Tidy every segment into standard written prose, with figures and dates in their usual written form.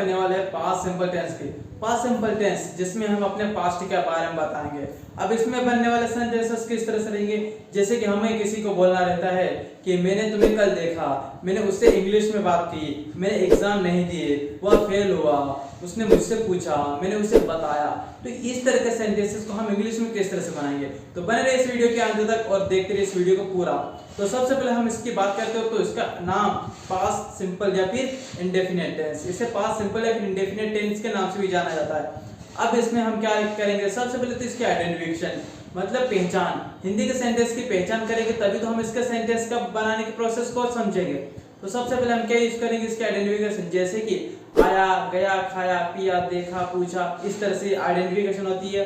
करने वाले हैं पास्ट सिंपल टेंस की। पास्ट सिंपल टेंस जिसमें हम अपने पास्ट के बारे में बताएंगे। अब इसमें बनने वाले सेंटेंसेस किस तरह से रहेंगे, जैसे कि हमें किसी को बोलना रहता है कि मैंने तुम्हें कल देखा, मैंने उससे इंग्लिश में बात की, मैंने एग्जाम नहीं दिए, वह फेल हुआ, उसने मुझसे पूछा, मैंने उसे बताया। तो इस तरह के सेंटेंसेस को हम इंग्लिश में किस तरह से बनाएंगे, तो बने रहे इस वीडियो के अंत तक और देखते रहिए इस वीडियो को पूरा। तो सबसे पहले हम इसकी बात करते हो तो इसका नाम पास्ट सिंपल या फिर इंडेफिनिट टेंस, इसे पास्ट सिंपल या फिर इंडेफिनिट टेंस के नाम से भी जाना जाता है। अब इसमें हम क्या करेंगे, सबसे पहले तो इसकी आइडेंटिफिकेशन मतलब पहचान, हिंदी के सेंटेंस की पहचान करेंगे तभी तो हम इसके सेंटेंस का बनाने के प्रोसेस को समझेंगे। तो सबसे पहले हम क्या यूज करेंगे इसके आइडेंटिफिकेशन, जैसे कि आया, गया, खाया, पिया, देखा, पूछा, इस तरह से आइडेंटिफिकेशन होती है।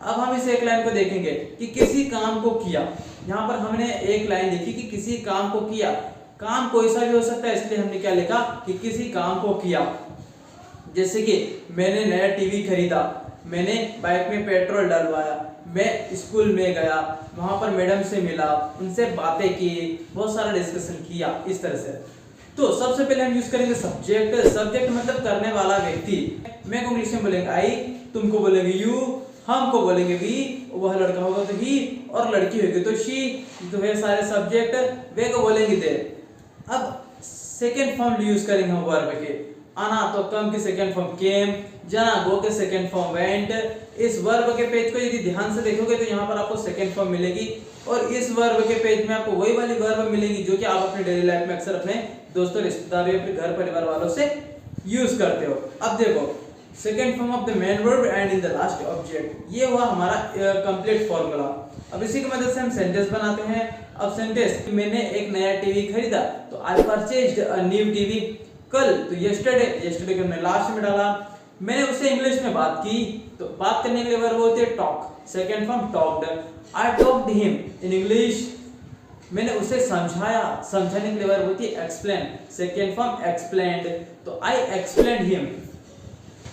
अब हम इस एक लाइन को देखेंगे कि किसी काम को किया, यहाँ पर हमने एक लाइन लिखी कि किसी काम को किया, काम कोई सा भी हो सकता है, इसलिए हमने क्या लिखा कि किसी काम को किया। जैसे कि मैंने नया टीवी खरीदा, मैंने बाइक में पेट्रोल डलवाया, मैं स्कूल में गया, वहां पर मैडम से मिला, उनसे बातें की, बहुत सारा डिस्कशन किया, इस तरह से। तो सबसे पहले हम यूज करेंगे सब्जेक्ट। सब्जेक्ट मतलब करने वाला व्यक्ति। मैं को इंग्लिश में बोलेंगे आई, तुमको बोलेंगे यू, हमको बोलेंगे वी, वह लड़का होगा तो ही, और लड़की होगी तो शी, तो है सारे सब्जेक्ट, वे को बोलेंगे दे। अब सेकेंड फॉर्म यूज करेंगे हम वर्ब के। आना तो कम के सेकेंड फॉर्म केम, जाना गो के सेकेंड फॉर्म वेंट। इस वर्ब के पेज को यदि ध्यान से देखोगे तो यहाँ पर आपको सेकेंड फॉर्म मिलेगी, और इस वर्ब के पेज में आपको वही वाली वर्ब मिलेगी जो कि आप अपने डेली लाइफ में अक्सर अपने दोस्तों, रिश्तेदारों या फिर घर परिवार वालों से यूज करते हो। अब देखो second form of the main verb and in the last object, ये हुआ हमारा कंप्लीट फॉर्मूला। अब इसी की मदद से हम सेंटेंस बनाते हैं। अब सेंटेंस, मैंने एक नया टीवी खरीदा तो आई परचेज्ड अ न्यू टीवी। कल तो यस्टरडे, यस्टरडे को हमने लास्ट में डाला। मैंने उससे इंग्लिश में बात की, तो बात करने के लिए वर्ब होती है talk, second form talked. I talked him in English, मैंने उसे समझाया, समझाने के लिए वर्ब होती है एक्सप्लेन, सेकंड फॉर्म एक्सप्लेन्ड। तो आई एक्सप्लेन्ड हिम,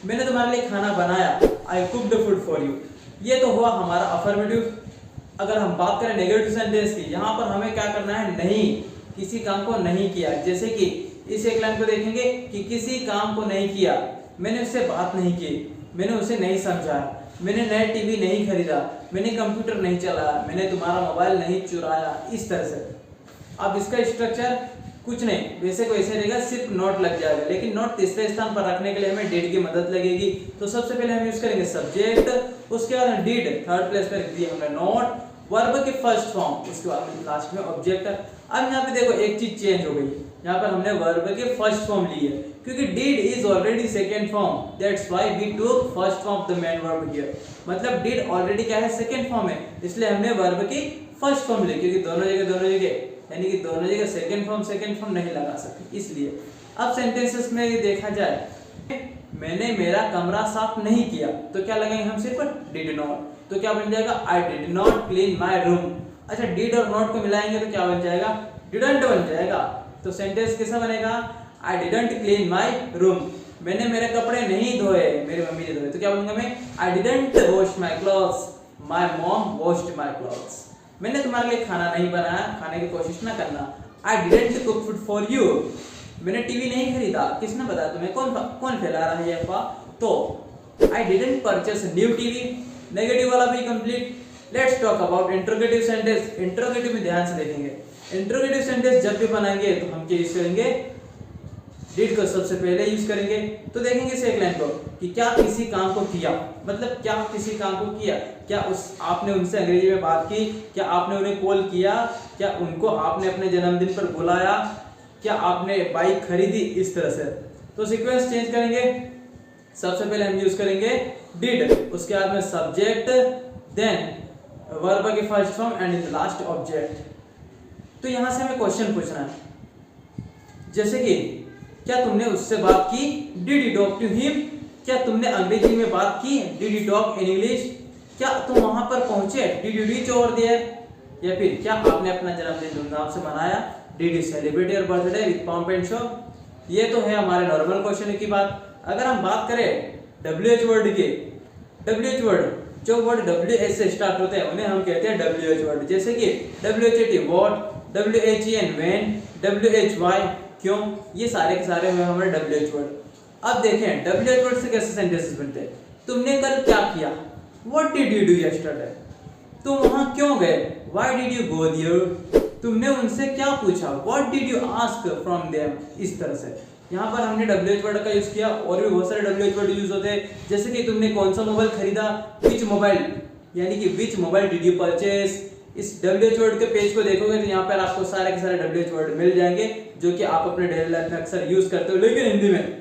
मैंने तुम्हारे लिए खाना बनाया, आई कुक्ड फूड फॉर यू। ये तो हुआ हमारा अफर्मेटिव। अगर हम बात करें नेगेटिव सेंटेंस की, यहाँ पर हमें क्या करना है, नहीं, किसी काम को नहीं किया। जैसे कि इस एक लाइन को देखेंगे कि किसी काम को नहीं किया, मैंने उससे बात नहीं की, मैंने उसे नहीं समझा, मैंने नया टीवी नहीं खरीदा, मैंने कंप्यूटर नहीं चलाया, मैंने तुम्हारा मोबाइल नहीं चुराया, इस तरह से। अब इसका स्ट्रक्चर कुछ नहीं, वैसे को ऐसे रहेगा, सिर्फ नोट लग जाएगा, लेकिन नोट तीसरे स्थान पर रखने के लिए हमें डिड की मदद लगेगी। तो सबसे पहले हम यूज करेंगे सब्जेक्ट, उसके बाद डिड थर्ड प्लेस पर रख दिया हमने नोट, वर्ब के फर्स्ट फॉर्म, उसके बाद लास्ट में ऑब्जेक्ट। अब यहाँ पे देखो एक चीज चेंज हो गई, यहाँ पर हमने वर्ब के फर्स्ट फॉर्म ली है, क्योंकि did is already second form, that's why we took first form of the main verb here. मतलब डिड ऑलरेडी क्या है, सेकंड फॉर्म है, इसलिए हमने वर्ब की फर्स्ट फॉर्म ली, क्योंकि दोनों जगह यानी कि दोनों जगह सेकंड फॉर्म नहीं लगा सकते, इसलिए। अब सेंटेंसेस में देखा जाए, मैंने मेरा कमरा साफ नहीं किया, तो क्या लगाएंगे हम, सिर्फ डिड नॉट। तो क्या बन जाएगा, I did not clean my room. अच्छा, डिड और नॉट को मिलाएंगे तो क्या बन जाएगा, डिडंट बन जाएगा। तो सेंटेंस कैसा बनेगा, I didn't clean my room, मैंने मेरे कपड़े नहीं धोए, मेरी मम्मी ने धोए। तो क्या बोलूंगा मैं, I didn't wash my clothes, my mom washed my clothes. मैंने तुम्हारे लिए खाना नहीं बनाया, खाने की कोशिश ना करना। I didn't cook food for you, मैंने टीवी नहीं खरीदा, किसने बताया तुम्हें, कौन फैला रहा है ये अफवाह। तो I didn't purchase new TV, negative वाला भी complete. Let's talk about interrogative sentence. Interrogative में ध्यान से देखेंगे, इंट्रोगेटिव सेंटेंस जब भी बनाएंगे तो हम क्या यूज करेंगे, डिड को सबसे पहले यूज करेंगे। तो देखेंगे इस एक लाइन को कि क्या किसी काम को किया, मतलब क्या किसी काम को किया, क्या आपने उनसे अंग्रेजी में बात की, क्या आपने उन्हें कॉल किया, क्या उनको आपने अपने जन्मदिन पर बुलाया, क्या आपने बाइक खरीदी, इस तरह से। तो सीक्वेंस चेंज करेंगे, सबसे पहले हम यूज करेंगे डिड, उसके बाद में सब्जेक्ट, देन वर्ब के first form and in the last object. तो यहां से हमें क्वेश्चन पूछना है, जैसे कि क्या तुमने उससे बात की, did you talk to him, क्या तुमने अंग्रेजी में बात की, did you talk in English, क्या तुम वहां पर पहुंचे, did you reach over there, या फिर क्या आपने अपना जन्मदिन धूमधाम से मनाया, did you celebrate your birthday with pomp and show. ये तो है हमारे नॉर्मल क्वेश्चन की बात। अगर हम बात करें WH वर्ड के, WH वर्ड, जो वर्ड WH से स्टार्ट होते हैं उन्हें हम कहते हैं WH वर्ड। जैसे कि WHAT what, WHEN when, WHY क्यों, ये सारे के सारे हुए हमारे WH वर्ड। अब देखें WH वर्ड से कैसे सेंटेंसेस बनते हैं। तुमने कल क्या किया, What did you do yesterday? तुम वहां क्यों गए, Why did you go there? तुमने उनसे क्या पूछा, What did you ask from them? इस तरह से यहाँ पर हमने WH वर्ड का यूज किया। और भी बहुत सारे WH वर्ड यूज होते हैं, जैसे कि तुमने कौन सा मोबाइल खरीदा, Which मोबाइल, यानी कि Which mobile did you purchase। इस WH वर्ड के पेज को देखोगे तो यहाँ पर आपको सारे के सारे WH वर्ड मिल जाएंगे जो कि आप अपने डेली लाइफ में अक्सर यूज करते हो, लेकिन हिंदी में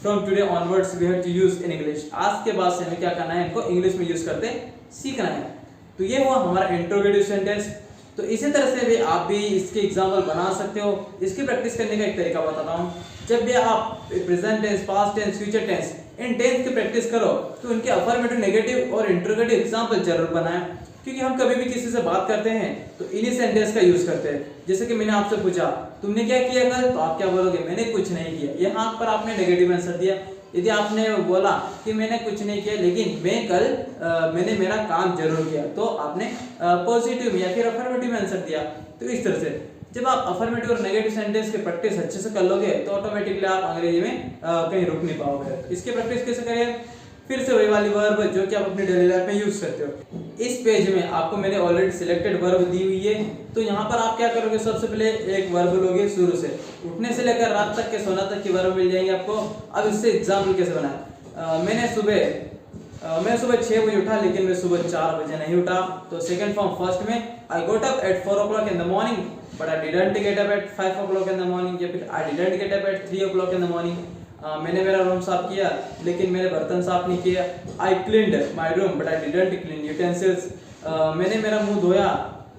From today onwards we have to use in English। आज के बाद से हमें क्या करना है, इनको इंग्लिश में यूज करते सीखना है। तो ये हुआ हमारा इंट्रोगेटिव सेंटेंस। तो इसी तरह से भी आप भी इसके एग्जाम्पल बना सकते हो। इसकी प्रैक्टिस करने का एक तरीका बताता हूँ। जब भी आप present tense, past tense, future tense, इन टेंस की प्रैक्टिस करो तो उनके अफर्मेटिव, नेगेटिव और इंट्रोगेटिव एग्जाम्पल जरूर बनाएं, क्योंकि हम कभी भी किसी से बात करते हैं तो इन्हीं सेंटेंस का यूज करते हैं। जैसे कि मैंने आपसे पूछा तुमने क्या किया कल, तो आप क्या बोलोगे, मैंने कुछ नहीं किया। यहाँ पर आपने नेगेटिव आंसर दिया। यदि आपने बोला कि मैंने कुछ नहीं किया लेकिन मैं कल मैंने मेरा काम जरूर किया, तो आपने पॉजिटिव या फिर अफर्मेटिव आंसर दिया। तो इस तरह से जब आप अफर्मेटिव और नेगेटिव सेंटेंस की प्रैक्टिस अच्छे से कर लोगे तो ऑटोमेटिकली आप अंग्रेजी में कहीं रुक नहीं पाओगे। इसकी प्रैक्टिस कैसे करें, फिर से वही वाली वर्ब जो कि आप अपनी डेली लाइफ में यूज करते हो। इस पेज में आपको मैंने ऑलरेडी सिलेक्टेड वर्ब दी हुई है। तो यहाँ पर आप क्या करोगे, सबसे पहले एक वर्ब लोगे शुरू से, उठने से लेकर रात तक के सोना तक की वर्ब मिल जाएंगे आपको। अब इससे एग्जाम्पल कैसे बनाए, मैं सुबह 6 बजे उठा लेकिन मैं सुबह 4 बजे नहीं उठा। तो सेकंड फॉर्म फर्स्ट में I got up at 4 o'clock in the morning but I didn't get up at 5 o'clock in the morning, या फिर I didn't get up at 3 o'clock in the morning। मैंने मेरा रूम साफ किया लेकिन मैंने बर्तन साफ नहीं किया। I cleaned my room but I didn't clean utensils। मैंने मेरा मुंह धोया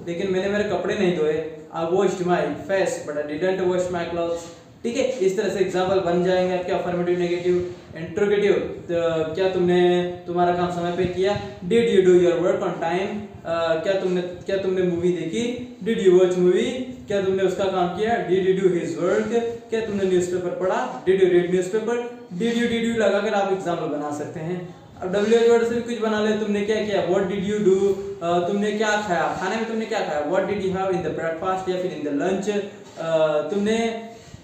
लेकिन मैंने मेरे कपड़े नहीं धोए। I washed my face but I didn't wash my clothes। ठीक है, इस तरह से एग्जाम्पल बन जाएंगे आपके अफर्मेटिव, नेगेटिव, इंट्रोगेटिव। तो क्या तुमने तुम्हारा काम समय पे किया, did you do your work on time. क्या तुमने मूवी देखी, डिड यू वॉच मूवी। क्या तुमने उसका काम किया, did you do his work. क्या तुमने न्यूज़पेपर पढ़ा, did you read newspaper. Did you लगाकर आप एग्जाम्पल बना सकते हैं। अब WH वर्ड से भी कुछ बना ले, तुमने क्या किया, व्हाट डिड यू डू। तुमने क्या खाया, खाने में तुमने क्या खाया, what did you have in the breakfast या फिर इन द लंच।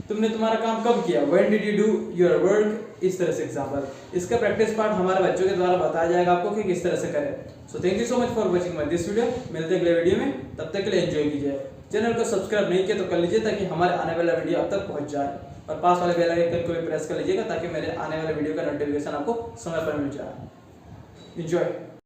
तुमने तुम्हारा काम कब किया, when did you do your work. इस तरह से एग्जाम्पल, इसका प्रैक्टिस पार्ट हमारे बच्चों के द्वारा बताया जाएगा आपको कि किस तरह से करें। So thank you so much for watching my this video. मिलते हैं अगले वीडियो में, तब तक के लिए एंजॉय कीजिए। चैनल को सब्सक्राइब नहीं किया तो कर लीजिए ताकि हमारे आने वाला वीडियो आप तक पहुंच जाए, और पास वाले बेल आइकन को भी प्रेस कर लीजिएगा ताकि मेरे आने वाले वीडियो का नोटिफिकेशन आपको समय पर मिल जाए। एंजॉय।